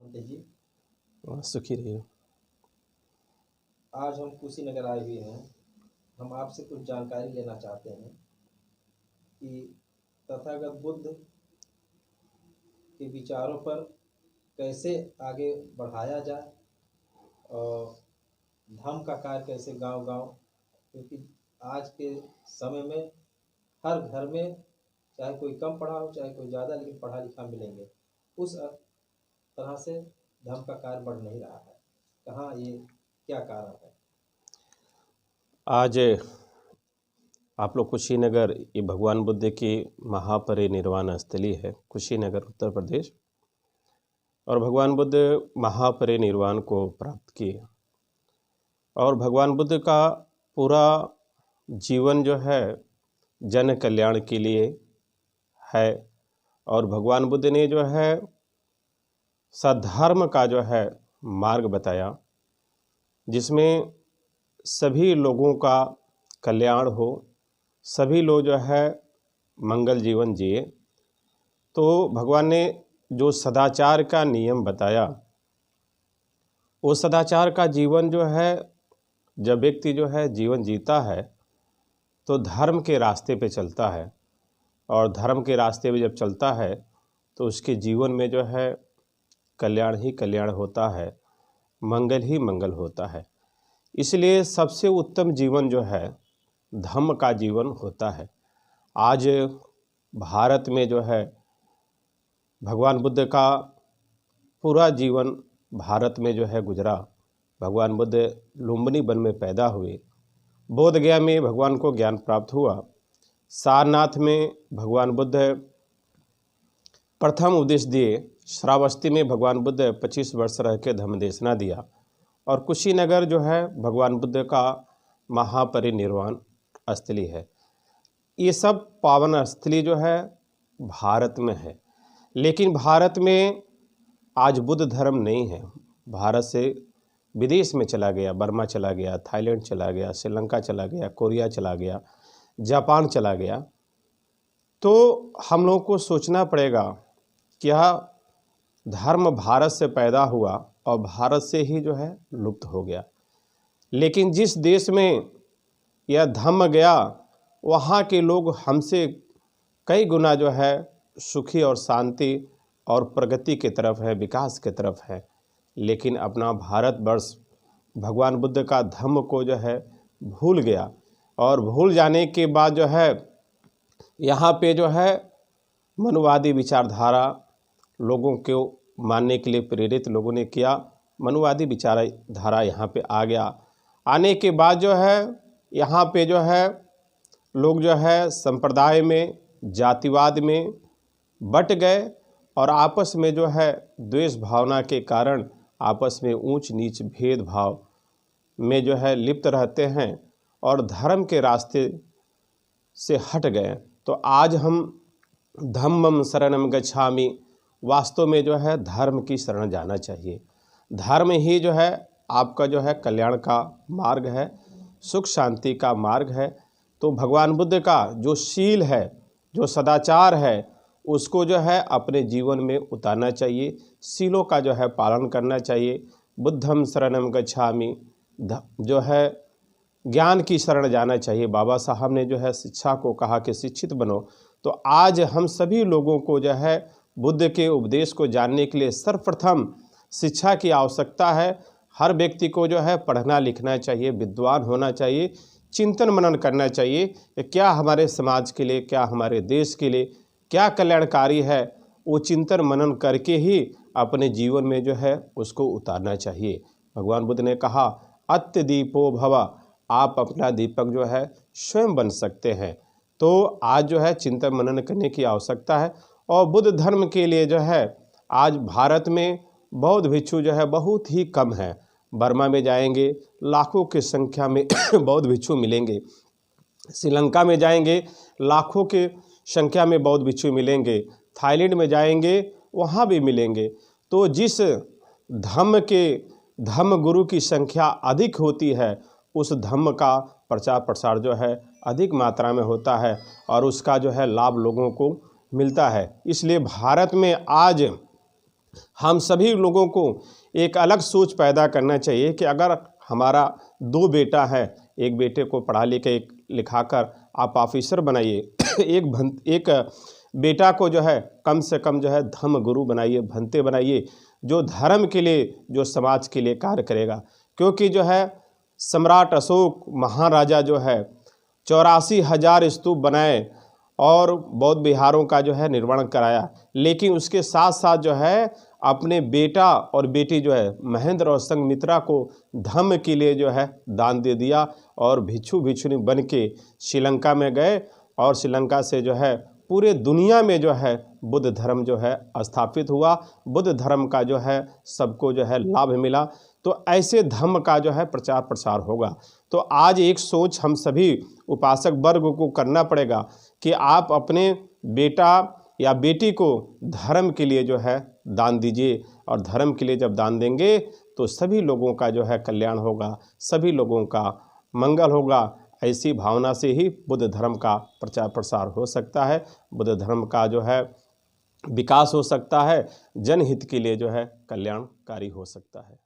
पंडित जी, सुखी रहिए। आज हम कुशीनगर आए हुए हैं। हम आपसे कुछ जानकारी लेना चाहते हैं कि तथागत बुद्ध के विचारों पर कैसे आगे बढ़ाया जाए और धर्म का कार्य कैसे गांव-गांव, क्योंकि आज के समय में हर घर में चाहे कोई कम पढ़ा हो चाहे कोई ज़्यादा लेकिन पढ़ा लिखा मिलेंगे। उस तरह से धर्म का कार्य बढ़ नहीं रहा है। कहाँ ये क्या कारण है? आज आप लोग कुशीनगर, ये भगवान बुद्ध की महापरिनिर्वाण स्थली है, कुशीनगर उत्तर प्रदेश। और भगवान बुद्ध महापरिनिर्वाण को प्राप्त किए और भगवान बुद्ध का पूरा जीवन जो है जन कल्याण के लिए है। और भगवान बुद्ध ने जो है सद्धर्म का जो है मार्ग बताया, जिसमें सभी लोगों का कल्याण हो, सभी लोग जो है मंगल जीवन जिए। तो भगवान ने जो सदाचार का नियम बताया, वो सदाचार का जीवन जो है, जब व्यक्ति जो है जीवन जीता है तो धर्म के रास्ते पे चलता है। और धर्म के रास्ते पे जब चलता है तो उसके जीवन में जो है कल्याण ही कल्याण होता है, मंगल ही मंगल होता है। इसलिए सबसे उत्तम जीवन जो है धम्म का जीवन होता है। आज भारत में जो है भगवान बुद्ध का पूरा जीवन भारत में जो है गुजरा। भगवान बुद्ध लुम्बिनी वन में पैदा हुए, बोध गया में भगवान को ज्ञान प्राप्त हुआ, सारनाथ में भगवान बुद्ध प्रथम उपदेश दिए, श्रावस्ती में भगवान बुद्ध 25 वर्ष रह के धम्म देशना दिया, और कुशीनगर जो है भगवान बुद्ध का महापरिनिर्वाण स्थली है। ये सब पावन स्थली जो है भारत में है, लेकिन भारत में आज बुद्ध धर्म नहीं है। भारत से विदेश में चला गया, बर्मा चला गया, थाईलैंड चला गया, श्रीलंका चला गया, कोरिया चला गया, जापान चला गया। तो हम लोगों को सोचना पड़ेगा, क्या धर्म भारत से पैदा हुआ और भारत से ही जो है लुप्त हो गया। लेकिन जिस देश में यह धम्म गया, वहाँ के लोग हमसे कई गुना जो है सुखी और शांति और प्रगति की तरफ है, विकास की तरफ है। लेकिन अपना भारतवर्ष भगवान बुद्ध का धम्म को जो है भूल गया, और भूल जाने के बाद जो है यहाँ पे जो है मनुवादी विचारधारा लोगों को मानने के लिए प्रेरित लोगों ने किया। मनुवादी विचारधारा यहाँ पे आ गया। आने के बाद जो है यहाँ पे जो है लोग जो है संप्रदाय में, जातिवाद में बट गए, और आपस में जो है द्वेष भावना के कारण आपस में ऊंच नीच भेदभाव में जो है लिप्त रहते हैं और धर्म के रास्ते से हट गए। तो आज हम धम्मं शरणं गच्छामि, वास्तव में जो है धर्म की शरण जाना चाहिए। धर्म ही जो है आपका जो है कल्याण का मार्ग है, सुख शांति का मार्ग है। तो भगवान बुद्ध का जो शील है, जो सदाचार है, उसको जो है अपने जीवन में उतारना चाहिए, शीलों का जो है पालन करना चाहिए। बुद्धं शरणं गच्छामि, जो है ज्ञान की शरण जाना चाहिए। बाबा साहब ने जो है शिक्षा को कहा कि शिक्षित बनो। तो आज हम सभी लोगों को जो है बुद्ध के उपदेश को जानने के लिए सर्वप्रथम शिक्षा की आवश्यकता है। हर व्यक्ति को जो है पढ़ना लिखना चाहिए, विद्वान होना चाहिए, चिंतन मनन करना चाहिए कि क्या हमारे समाज के लिए, क्या हमारे देश के लिए क्या कल्याणकारी है। वो चिंतन मनन करके ही अपने जीवन में जो है उसको उतारना चाहिए। भगवान बुद्ध ने कहा अत्य दीपो भव, आप अपना दीपक जो है स्वयं बन सकते हैं। तो आज जो है चिंतन मनन करने की आवश्यकता है। और बुद्ध धर्म के लिए जो है आज भारत में बौद्ध भिक्षु जो है बहुत ही कम है। बर्मा में जाएंगे लाखों की संख्या में बौद्ध भिक्षु मिलेंगे, श्रीलंका में जाएंगे लाखों के संख्या में बौद्ध भिक्षु मिलेंगे, थाईलैंड में जाएंगे वहाँ भी मिलेंगे। तो जिस धम्म गुरु की संख्या अधिक होती है, उस धम्म का प्रचार प्रसार जो है अधिक मात्रा में होता है और उसका जो है लाभ लोगों को मिलता है। इसलिए भारत में आज हम सभी लोगों को एक अलग सोच पैदा करना चाहिए कि अगर हमारा 2 बेटा है, एक बेटे को पढ़ा लिखाकर आप ऑफिसर बनाइए, एक बेटा को जो है कम से कम जो है धर्म गुरु बनाइए, भंते बनाइए, जो धर्म के लिए, जो समाज के लिए कार्य करेगा। क्योंकि जो है सम्राट अशोक महाराजा जो है 84,000 स्तूप बनाए और बौद्ध विहारों का जो है निर्माण कराया, लेकिन उसके साथ साथ जो है अपने बेटा और बेटी जो है महेंद्र और संघमित्रा को धर्म के लिए जो है दान दे दिया और भिक्षुनी बन के श्रीलंका में गए और श्रीलंका से जो है पूरे दुनिया में जो है बुद्ध धर्म जो है स्थापित हुआ। बुद्ध धर्म का जो है सबको जो है लाभ मिला। तो ऐसे धर्म का जो है प्रचार प्रसार होगा। तो आज एक सोच हम सभी उपासक वर्ग को करना पड़ेगा कि आप अपने बेटा या बेटी को धर्म के लिए जो है दान दीजिए, और धर्म के लिए जब दान देंगे तो सभी लोगों का जो है कल्याण होगा, सभी लोगों का मंगल होगा। ऐसी भावना से ही बुद्ध धर्म का प्रचार प्रसार हो सकता है, बुद्ध धर्म का जो है विकास हो सकता है, जनहित के लिए जो है कल्याणकारी हो सकता है।